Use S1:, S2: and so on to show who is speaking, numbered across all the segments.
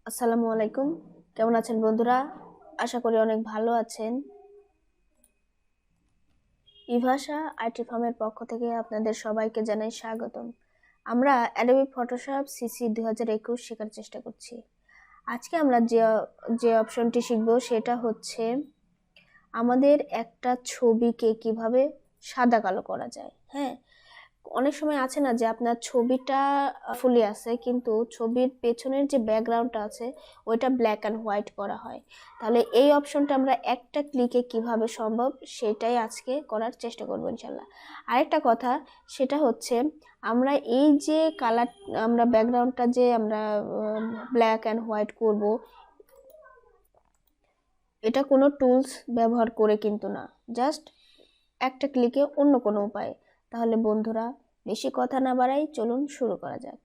S1: আসসালামু আলাইকুম। কেমন আছেন বন্ধুরা? আশা করি অনেক ভালো আছেন। ইভাশা আইটি ফার্মের পক্ষ থেকে আপনাদের সবাইকে জানাই স্বাগতম। আমরা অ্যাডোবি ফটোশপ সিসি 2021 শেখার চেষ্টা করছি। আজকে আমরা যে অপশনটি শিখব সেটা হচ্ছে আমাদের একটা ছবিকে কিভাবে সাদা কালো করা যায়। হ্যাঁ, অনেক সময় আছে না যে আপনার ছবিটা ফুলি আছে কিন্তু ছবির পেছনের যে ব্যাকগ্রাউন্ডটা আছে ওইটা ব্ল্যাক অ্যান্ড হোয়াইট করা হয়। তাহলে এই অপশনটা আমরা একটা ক্লিকে কিভাবে সম্ভব সেটাই আজকে করার চেষ্টা করবো ইনশাল্লাহ। আরেকটা কথা সেটা হচ্ছে আমরা এই যে কালার আমরা ব্যাকগ্রাউন্ডটা যে আমরা ব্ল্যাক অ্যান্ড হোয়াইট করব, এটা কোনো টুলস ব্যবহার করে কিন্তু না, জাস্ট একটা ক্লিকে অন্য কোনো উপায়। তাহলে বন্ধুরা বেশি কথা না বাড়াই, চলুন শুরু করা যাক।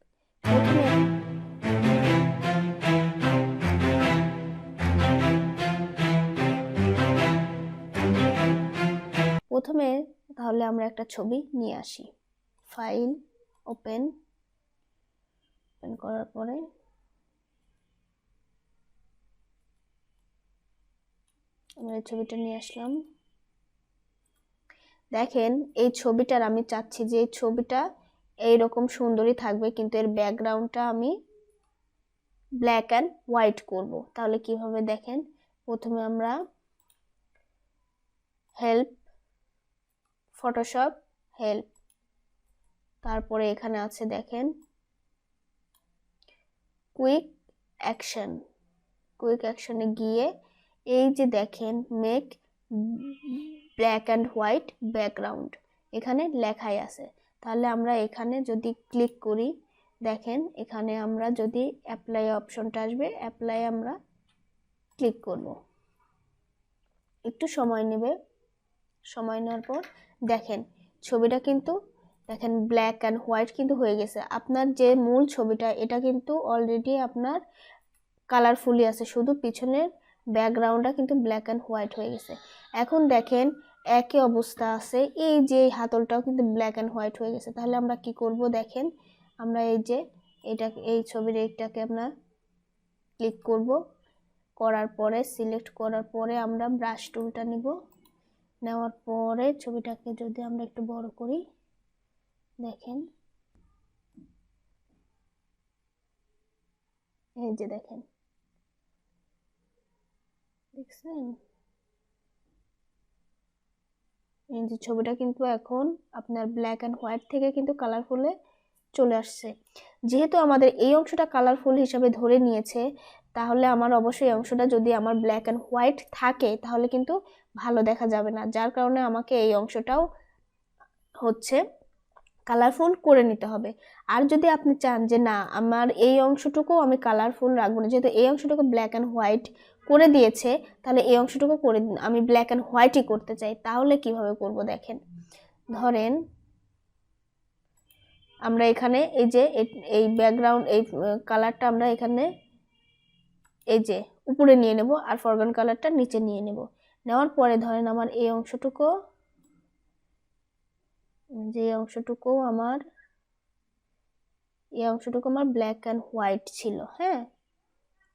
S1: প্রথমে তাহলে আমরা একটা ছবি নিয়ে আসি। ফাইল, ওপেন করার পরে আমরা এই ছবিটা নিয়ে আসলাম। দেখেন এই ছবিটার আমি চাচ্ছি যে এই ছবিটা এইরকম সুন্দরই থাকবে, কিন্তু এর ব্যাকগ্রাউন্ডটা আমি ব্ল্যাক অ্যান্ড হোয়াইট করব। তাহলে কিভাবে দেখেন, প্রথমে আমরা হেল্প, ফটোশপ হেল্প, তারপরে এখানে আছে দেখেন কুইক অ্যাকশনে গিয়ে এই যে দেখেন make black and white background এখানে লেখাই আছে। তাহলে আমরা এখানে যদি ক্লিক করি, দেখেন এখানে আমরা যদি অ্যাপ্লাই অপশনটা আসবে, অ্যাপ্লাই আমরা ক্লিক করব। একটু সময় নেবে, সময় নেওয়ার পর দেখেন ছবিটা কিন্তু দেখেন ব্ল্যাক অ্যান্ড হোয়াইট কিন্তু হয়ে গেছে। আপনার যে মূল ছবিটা এটা কিন্তু অলরেডি আপনার কালারফুলি আছে, শুধু পিছনের ব্যাকগ্রাউন্ডটা কিন্তু ব্ল্যাক অ্যান্ড হোয়াইট হয়ে গেছে। এখন দেখেন একই অবস্থা আছে, এই যে হাতলটাও কিন্তু ব্ল্যাক অ্যান্ড হোয়াইট হয়ে গেছে। তাহলে আমরা কি করব দেখেন, আমরা এই যে এই ছবির এইটাকে আমরা ক্লিক করব, করার পরে সিলেক্ট করার পরে আমরা ব্রাশ টুলটা নিব, নেওয়ার পরে ছবিটাকে যদি আমরা একটু বড় করি, দেখেন এই যে দেখেন, দেখছেন এই যে ছবিটা কিন্তু এখন আপনার ব্ল্যাক অ্যান্ড হোয়াইট থেকে কিন্তু কালারফুলে চলে আসছে। যেহেতু আমাদের এই অংশটা কালারফুল হিসাবে ধরে নিয়েছে, তাহলে আমার অবশ্যই এই অংশটা যদি আমার ব্ল্যাক অ্যান্ড হোয়াইট থাকে তাহলে কিন্তু ভালো দেখা যাবে না, যার কারণে আমাকে এই অংশটাও হচ্ছে কালারফুল করে নিতে হবে। আর যদি আপনি চান যে না আমার এই অংশটুকু আমি কালারফুল রাখবো না, যেহেতু এই অংশটুকু ব্ল্যাক অ্যান্ড হোয়াইট করে দিয়েছে, তাহলে এই অংশটুকু করে আমি ব্ল্যাক অ্যান্ড হোয়াইটই করতে চাই, তাহলে কিভাবে করব দেখেন। ধরেন আমরা এখানে এই যে এই ব্যাকগ্রাউন্ড এই কালারটা আমরা এখানে এই যে উপরে নিয়ে নেব আর ফরগ্রাউন্ড কালারটা নিচে নিয়ে নেব। নেওয়ার পরে ধরেন আমার এই অংশটুকু আমার ব্ল্যাক অ্যান্ড হোয়াইট ছিল। হ্যাঁ,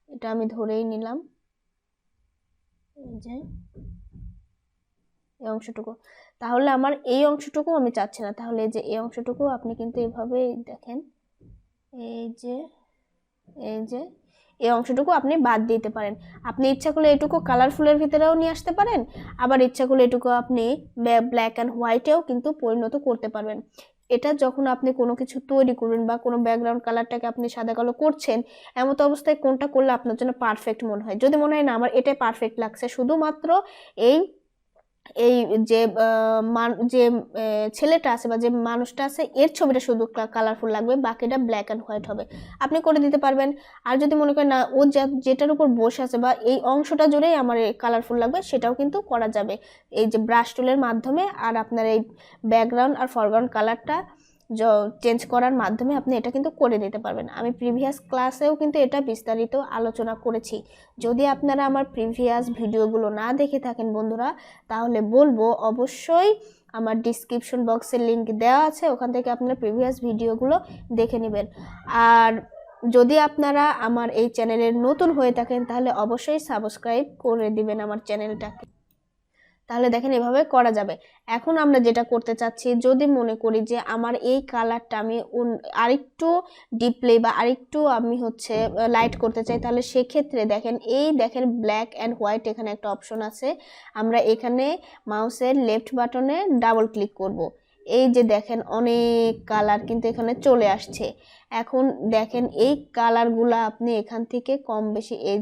S1: এটা আমি ধরেই নিলাম, এই যে এই অংশটুকু। তাহলে আমার এই অংশটুকু আমি চাচ্ছি না, তাহলে এই যে এই অংশটুকু আপনি কিন্তু এভাবে দেখেন, এই যে এই অংশটুকু আপনি বাদ দিতে পারেন। আপনি ইচ্ছা করলে এটুকু কালারফুলের ভিতরেও নিয়ে আসতে পারেন, আবার ইচ্ছা করলে এটুকু আপনি ব্ল্যাক অ্যান্ড হোয়াইটেও কিন্তু পরিণত করতে পারবেন। এটা যখন আপনি কোনো কিছু তৈরি করবেন বা কোনো ব্যাকগ্রাউন্ড কালারটাকে আপনি সাদা কালো করছেন, এমতো অবস্থায় কোনটা করলে আপনার জন্য পারফেক্ট মনে হয়? যদি মনে হয় না আমার এটাই পারফেক্ট লাগছে, শুধুমাত্র এই এই যে যে ছেলেটা আছে বা যে মানুষটা আছে এর ছবিটা শুধু কালারফুল লাগবে, বাকিটা ব্ল্যাক অ্যান্ড হোয়াইট হবে, আপনি করে দিতে পারবেন। আর যদি মনে করেন না ও যেটার উপর বসে আছে বা এই অংশটা জুড়েই আমার কালারফুল লাগবে, সেটাও কিন্তু করা যাবে এই যে ব্রাশ টুলের মাধ্যমে। আর আপনার এই ব্যাকগ্রাউন্ড আর ফরগ্রাউন্ড কালারটা চেঞ্জ করার মাধ্যমে আপনি এটা কিন্তু করে দিতে পারবেন। আমি প্রিভিয়াস ক্লাসেও কিন্তু এটা বিস্তারিত আলোচনা করেছি। যদি আপনারা আমার প্রিভিয়াস ভিডিওগুলো না দেখে থাকেন বন্ধুরা, তাহলে বলবো অবশ্যই আমার ডিসক্রিপশন বক্সে লিংক দেওয়া আছে, ওখান থেকে আপনারা প্রিভিয়াস ভিডিওগুলো দেখে নেবেন। আর যদি আপনারা আমার এই চ্যানেলের নতুন হয়ে থাকেন তাহলে অবশ্যই সাবস্ক্রাইব করে দিবেন আমার চ্যানেলটাকে। তাহলে দেখেন এভাবে করা যাবে। এখন আমরা যেটা করতে চাচ্ছি, যদি মনে করি যে আমার এই কালারটা আমি আরেকটু ডিপলি বা আরেকটু আমি লাইট করতে চাই, তাহলে সেক্ষেত্রে দেখেন ব্ল্যাক অ্যান্ড হোয়াইট এখানে একটা অপশন আছে। আমরা এখানে মাউসের লেফট বাটনে ডাবল ক্লিক করব। এই যে দেখেন অনেক কালার কিন্তু এখানে চলে আসছে। এখন দেখেন এই কালারগুলা আপনি এখান থেকে কম বেশি এই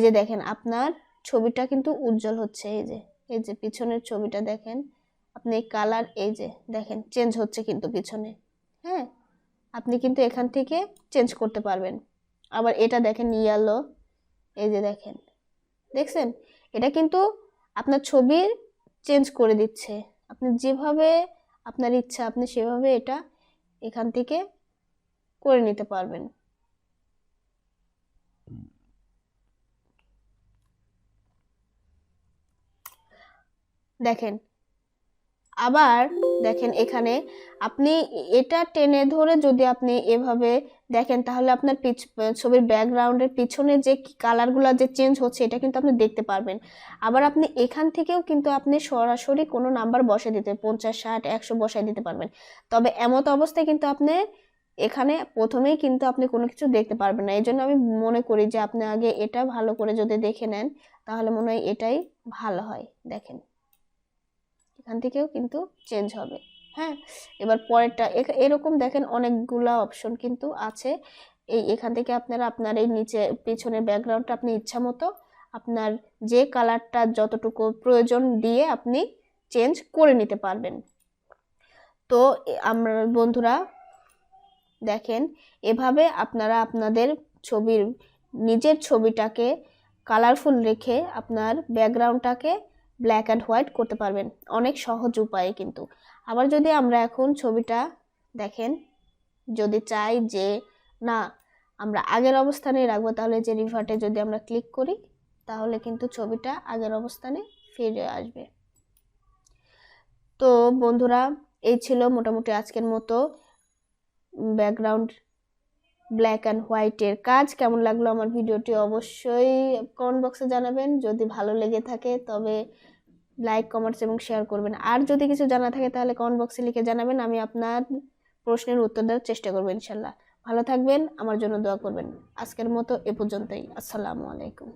S1: যে দেখেন আপনার ছবিটা কিন্তু উজ্জ্বল হচ্ছে। এই যে পিছনের ছবিটা দেখেন আপনি, কালার এই যে দেখেন চেঞ্জ হচ্ছে কিন্তু পিছনে। হ্যাঁ, আপনি কিন্তু এখান থেকে চেঞ্জ করতে পারবেন। আবার এটা দেখেন ইয়েলো, এই যে দেখছেন, এটা কিন্তু আপনার ছবি চেঞ্জ করে দিচ্ছে। আপনি যেভাবে আপনার ইচ্ছা আপনি সেভাবে এটা এখান থেকে করে নিতে পারবেন। দেখেন আবার দেখেন এখানে আপনি এটা টেনে ধরে যদি আপনি এভাবে দেখেন তাহলে আপনার ছবির ব্যাকগ্রাউন্ডের পিছনে যে কালারগুলো যে চেঞ্জ হচ্ছে এটা কিন্তু আপনি দেখতে পারবেন। আবার আপনি এখান থেকেও কিন্তু আপনি সরাসরি কোনো নাম্বার বসে দিতে 50, 60, 100 বসায় দিতে পারবেন। তবে এমত অবস্থায় কিন্তু আপনি এখানে প্রথমেই কিন্তু আপনি কোনো কিছু দেখতে পারবেন না। এই জন্য আমি মনে করি যে আপনি আগে এটা ভালো করে যদি দেখে নেন তাহলে মনে হয় এটাই ভালো হয়। দেখেন এখান থেকেও কিন্তু চেঞ্জ হবে। হ্যাঁ, এবার পরেরটা এরকম দেখেন অনেকগুলা অপশন কিন্তু আছে। এখান থেকে আপনারা আপনার এই নিচে পিছনের ব্যাকগ্রাউন্ডটা আপনি ইচ্ছা মতো আপনার যে কালারটা যতটুকু প্রয়োজন দিয়ে আপনি চেঞ্জ করে নিতে পারবেন। তো আমরা বন্ধুরা দেখেন এভাবে আপনারা আপনাদের ছবির নিজের ছবিটাকে কালারফুল রেখে আপনার ব্যাকগ্রাউন্ডটাকে ব্ল্যাক অ্যান্ড হোয়াইট করতে পারবেন অনেক সহজ উপায়ে কিন্তু। আবার যদি আমরা এখন ছবিটা দেখেন যদি চাই যে না আমরা আগের অবস্থানে রাখবো, তাহলে যে রিভার্টে যদি আমরা ক্লিক করি তাহলে কিন্তু ছবিটা আগের অবস্থানে ফিরে আসবে। তো বন্ধুরা এই ছিল মোটামুটি আজকের মতো ব্যাকগ্রাউন্ড ব্ল্যাক অ্যান্ড হোয়াইটের কাজ। কেমন লাগলো আমার ভিডিওটি অবশ্যই কমেন্ট বক্সে জানাবেন। যদি ভালো লেগে থাকে তবে লাইক, কমেন্টস এবং শেয়ার করবেন। আর যদি কিছু জানা থাকে তাহলে কমেন্ট বক্সে লিখে জানাবেন, আমি আপনার প্রশ্নের উত্তর দেওয়ার চেষ্টা করবো ইনশাল্লাহ। ভালো থাকবেন, আমার জন্য দোয়া করবেন। আজকের মতো এ পর্যন্তই। আসসালামু আলাইকুম।